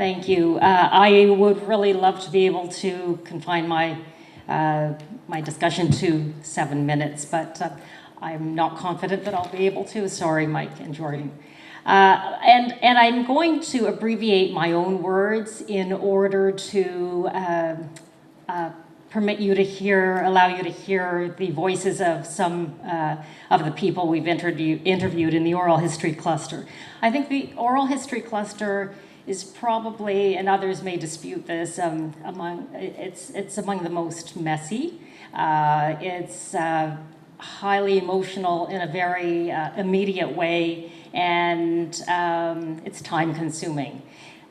Thank you. I would really love to be able to confine my discussion to 7 minutes, but I'm not confident that I'll be able to. Sorry, Mike and Jordan. And I'm going to abbreviate my own words in order to permit you to hear, allow you to hear the voices of some of the people we've interviewed in the oral history cluster. I think the oral history cluster is probably, and others may dispute this, it's among the most messy. It's highly emotional in a very immediate way, and it's time consuming.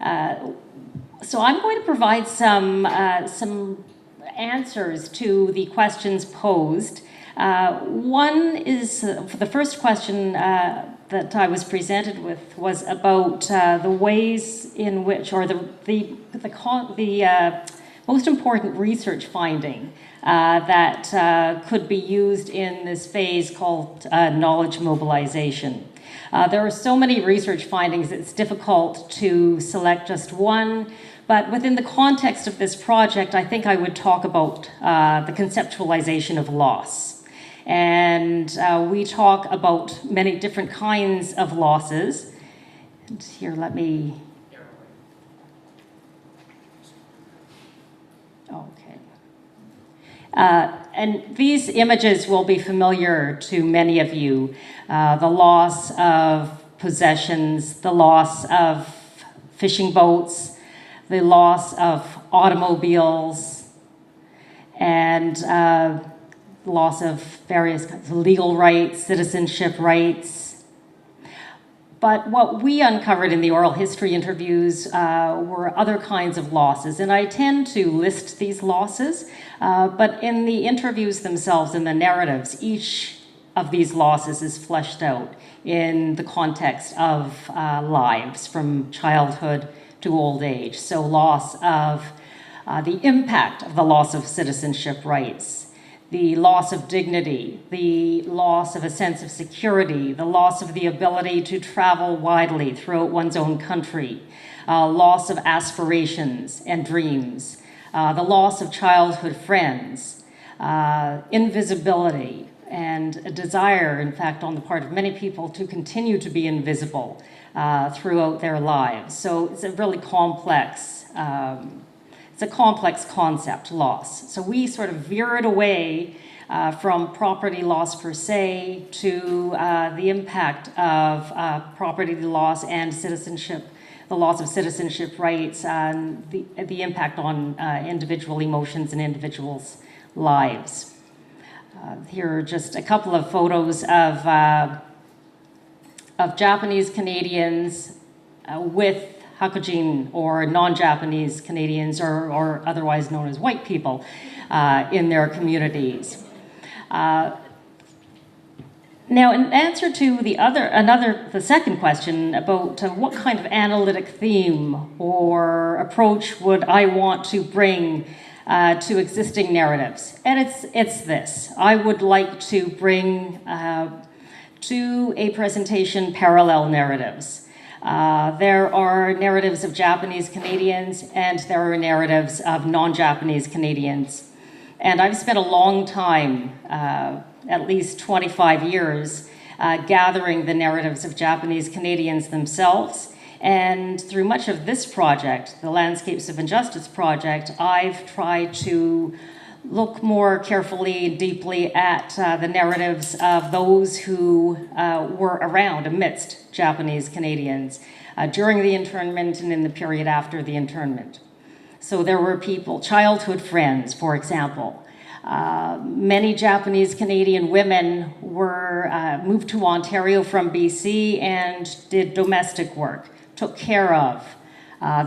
So I'm going to provide some answers to the questions posed. One is, the first question that I was presented with was about the ways in which, or the most important research finding that could be used in this phase called knowledge mobilization. There are so many research findings, it's difficult to select just one, but within the context of this project, I think I would talk about the conceptualization of loss. And we talk about many different kinds of losses. And here, let me... Okay. And these images will be familiar to many of you. The loss of possessions, the loss of fishing boats, the loss of automobiles, and loss of various kinds of legal rights, citizenship rights. But what we uncovered in the oral history interviews were other kinds of losses, and I tend to list these losses, but in the interviews themselves, in the narratives, each of these losses is fleshed out in the context of lives from childhood to old age. So loss of the impact of the loss of citizenship rights, the loss of dignity, the loss of a sense of security, the loss of the ability to travel widely throughout one's own country, loss of aspirations and dreams, the loss of childhood friends, invisibility, and a desire, in fact, on the part of many people to continue to be invisible throughout their lives. So it's a really complex It's a complex concept, loss. So we sort of veered away from property loss per se to the impact of property loss and citizenship, the loss of citizenship rights, and the impact on individual emotions and individuals' lives. Here are just a couple of photos of Japanese Canadians with Hakujin, or non-Japanese Canadians, or otherwise known as white people, in their communities. Now, in answer to the second question about what kind of analytic theme or approach would I want to bring to existing narratives, and it's this: I would like to bring to a presentation parallel narratives. There are narratives of Japanese Canadians, and there are narratives of non-Japanese Canadians. And I've spent a long time, at least 25 years, gathering the narratives of Japanese Canadians themselves. And through much of this project, the Landscapes of Injustice project, I've tried to look more carefully and deeply at the narratives of those who were around amidst Japanese Canadians during the internment and in the period after the internment. So there were people, childhood friends, for example. Many Japanese Canadian women were moved to Ontario from BC and did domestic work, took care of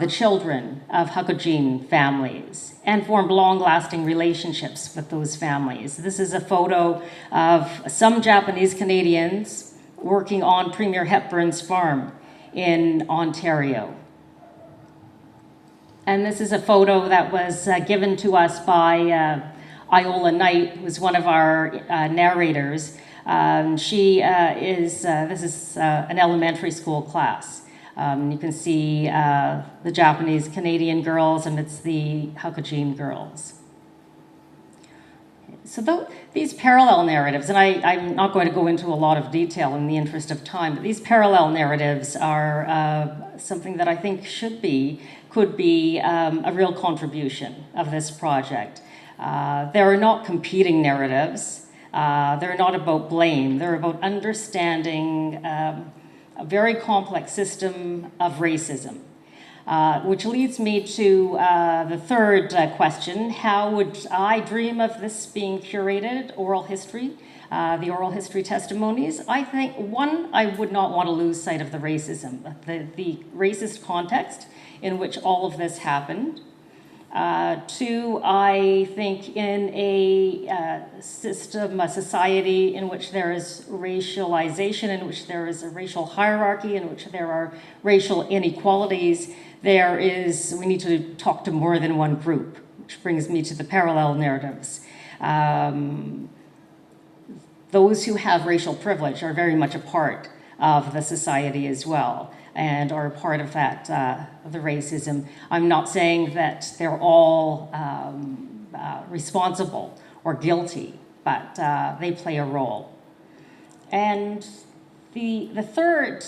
the children of Hakujin families, and formed long-lasting relationships with those families. This is a photo of some Japanese Canadians working on Premier Hepburn's farm in Ontario. And this is a photo that was given to us by Iola Knight, who was one of our narrators. This is an elementary school class. You can see the Japanese Canadian girls, and it's the Hakujin girls. So these parallel narratives, and I'm not going to go into a lot of detail in the interest of time, but these parallel narratives are something that I think could be a real contribution of this project. There are not competing narratives. They're not about blame. They're about understanding a very complex system of racism. Which leads me to the third question. How would I dream of this being curated, oral history, the oral history testimonies? I think, one, I would not want to lose sight of the racism, the racist context in which all of this happened. Two, I think in a system, a society in which there is racialization, in which there is a racial hierarchy, in which there are racial inequalities, we need to talk to more than one group, which brings me to the parallel narratives. Those who have racial privilege are very much a part of the society as well, and are a part of that, of the racism. I'm not saying that they're all responsible or guilty, but they play a role. And the third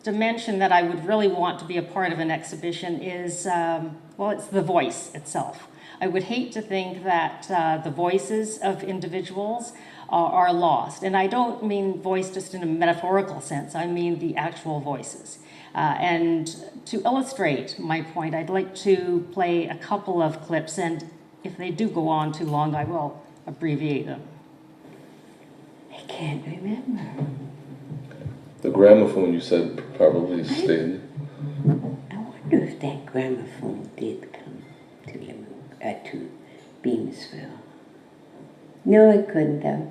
dimension that I would really want to be a part of an exhibition is, well, it's the voice itself. I would hate to think that the voices of individuals are lost. And I don't mean voice just in a metaphorical sense, I mean the actual voices. And to illustrate my point, I'd like to play a couple of clips, and if they do go on too long, I will abbreviate them. I can't remember. The gramophone you said probably stayed. I wonder if that gramophone did come to Beamsville. No, it couldn't have,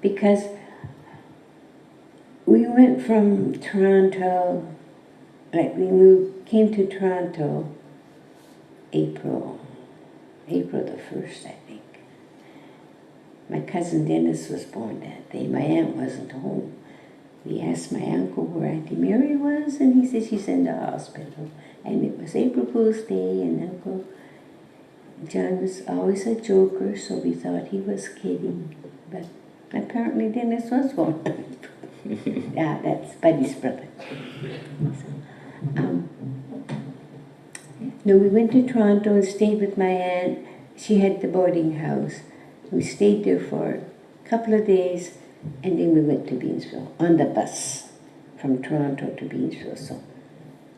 because we went from Toronto, came to Toronto April the 1st, I think. My cousin Dennis was born that day. My aunt wasn't home. We asked my uncle where Auntie Mary was, and he said she's in the hospital. And it was April Fool's Day, and Uncle John was always a joker, so we thought he was kidding. But apparently Dennis was born. Yeah, that's Buddy's brother. So, no, we went to Toronto and stayed with my aunt. She had the boarding house. We stayed there for a couple of days, and then we went to Beamsville on the bus from Toronto to Beamsville. So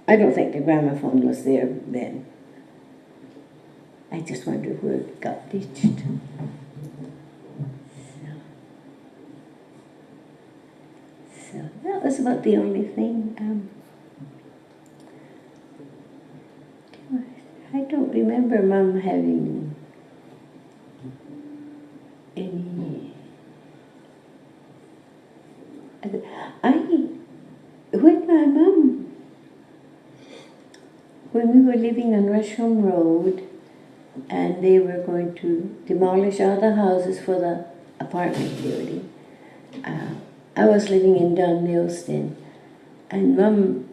I don't think the gramophone was there then. I just wonder where it got ditched. So that was about the only thing. I don't remember Mom having any. When we were living on Rushholm Road, and they were going to demolish all the houses for the apartment building, I was living in Dunmilston, and Mum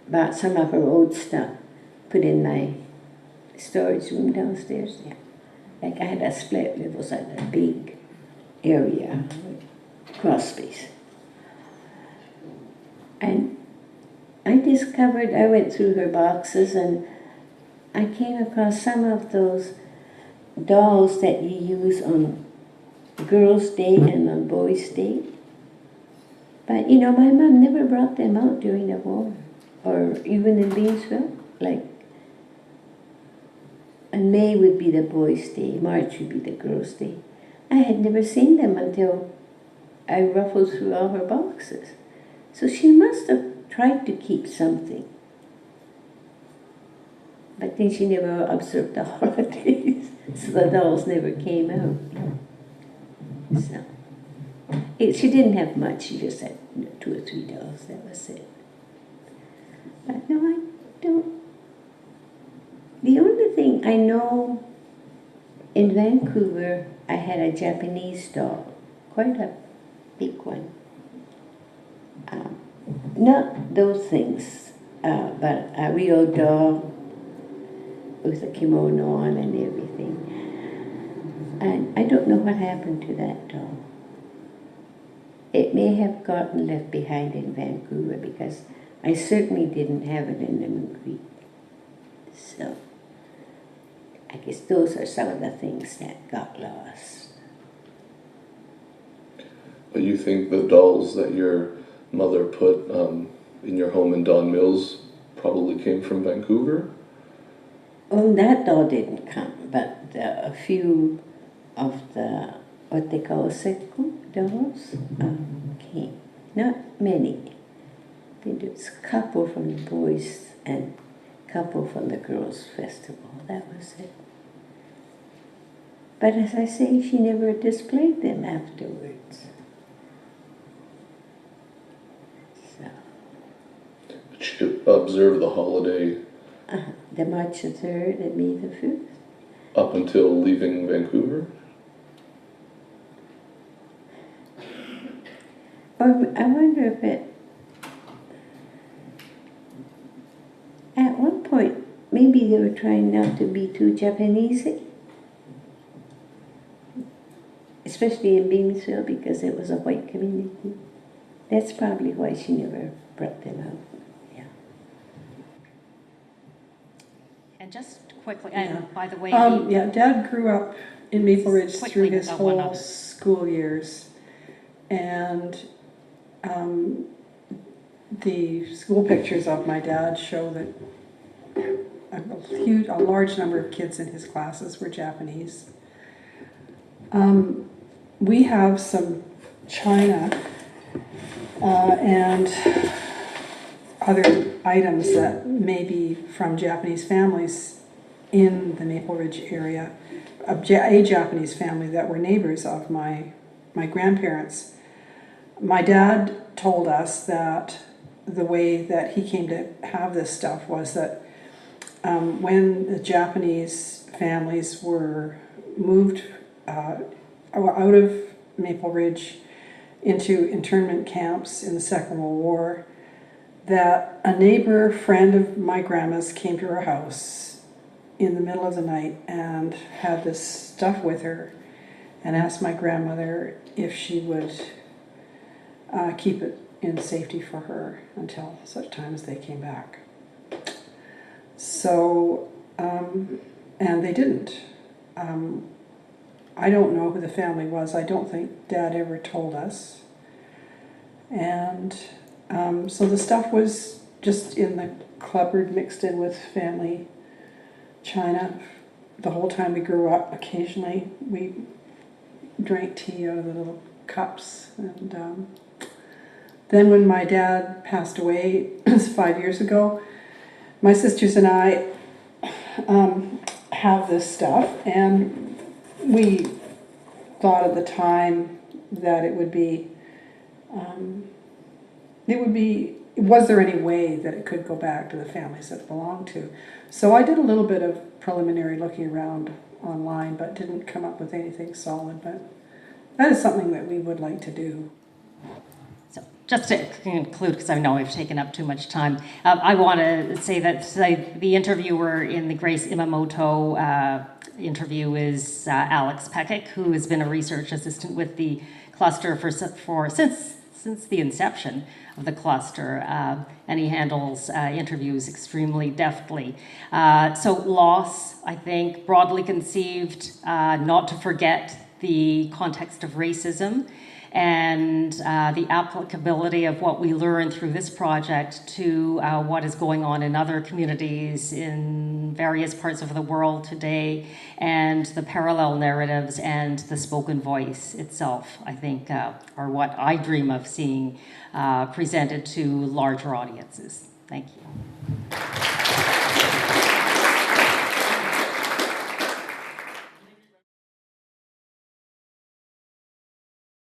bought some of her old stuff, put in my storage room downstairs. Yeah, like I had a split levels and a big area, cross space. And I went through her boxes, and I came across some of those dolls that you use on Girls' Day and on Boys' Day. But my mom never brought them out during the war, or even in Beamsville. And May would be the Boys' Day, March would be the Girls' Day. I had never seen them until I ruffled through all her boxes. So she must have tried to keep something. But then she never observed the holidays, so the dolls never came out. So she didn't have much. She just had 2 or 3 dolls. That was it. But no, I don't. The only thing I know, in Vancouver, I had a Japanese doll, quite a big one. not those things, but a real doll with a kimono on and everything. And I don't know what happened to that doll. It may have gotten left behind in Vancouver because I certainly didn't have it in the movie. So I guess those are some of the things that got lost. But you think the dolls that your mother put in your home in Don Mills probably came from Vancouver? Oh, that doll didn't come, but a few of the, what they call seku dolls, came. Not many. There was a couple from the boys and a couple from the girls' festival. That was it. But as I say, she never displayed them afterwards. So, Did she observe the holiday the March the 3rd and May the 5th. up until leaving Vancouver? Or I wonder if it, at one point, maybe they were trying not to be too Japanesey. Especially in Beamsville because it was a white community. That's probably why she never brought them out. Yeah. And just quickly, and by the way, Yeah, Dad grew up in Maple Ridge Quickly, through his about one whole other. school years. And the school pictures of my dad show that a large number of kids in his classes were Japanese. We have some china and other items that may be from Japanese families in the Maple Ridge area. A Japanese family that were neighbors of my grandparents. My dad told us that the way that he came to have this stuff was that when the Japanese families were moved out of Maple Ridge into internment camps in the Second World War, that a neighbor friend of my grandma's came to her house in the middle of the night and had this stuff with her and asked my grandmother if she would keep it in safety for her until such time as they came back. So, and they didn't. I don't know who the family was. I don't think Dad ever told us. And so the stuff was just in the cupboard mixed in with family china the whole time we grew up. Occasionally we drank tea out of the little cups. And then when my dad passed away 5 years ago, my sisters and I have this stuff, and we thought at the time that it would be, was there any way that it could go back to the families that it belonged to? So I did a little bit of preliminary looking around online, but didn't come up with anything solid. But that is something that we would like to do. So just to conclude, because I know I've taken up too much time, I want to say that the interviewer in the Grace Imamoto interview is Alex Peckick, who has been a research assistant with the cluster since the inception of the cluster, and he handles interviews extremely deftly. So loss, I think, broadly conceived, not to forget the context of racism, and the applicability of what we learn through this project to what is going on in other communities in various parts of the world today, and the parallel narratives and the spoken voice itself, I think, are what I dream of seeing presented to larger audiences. Thank you.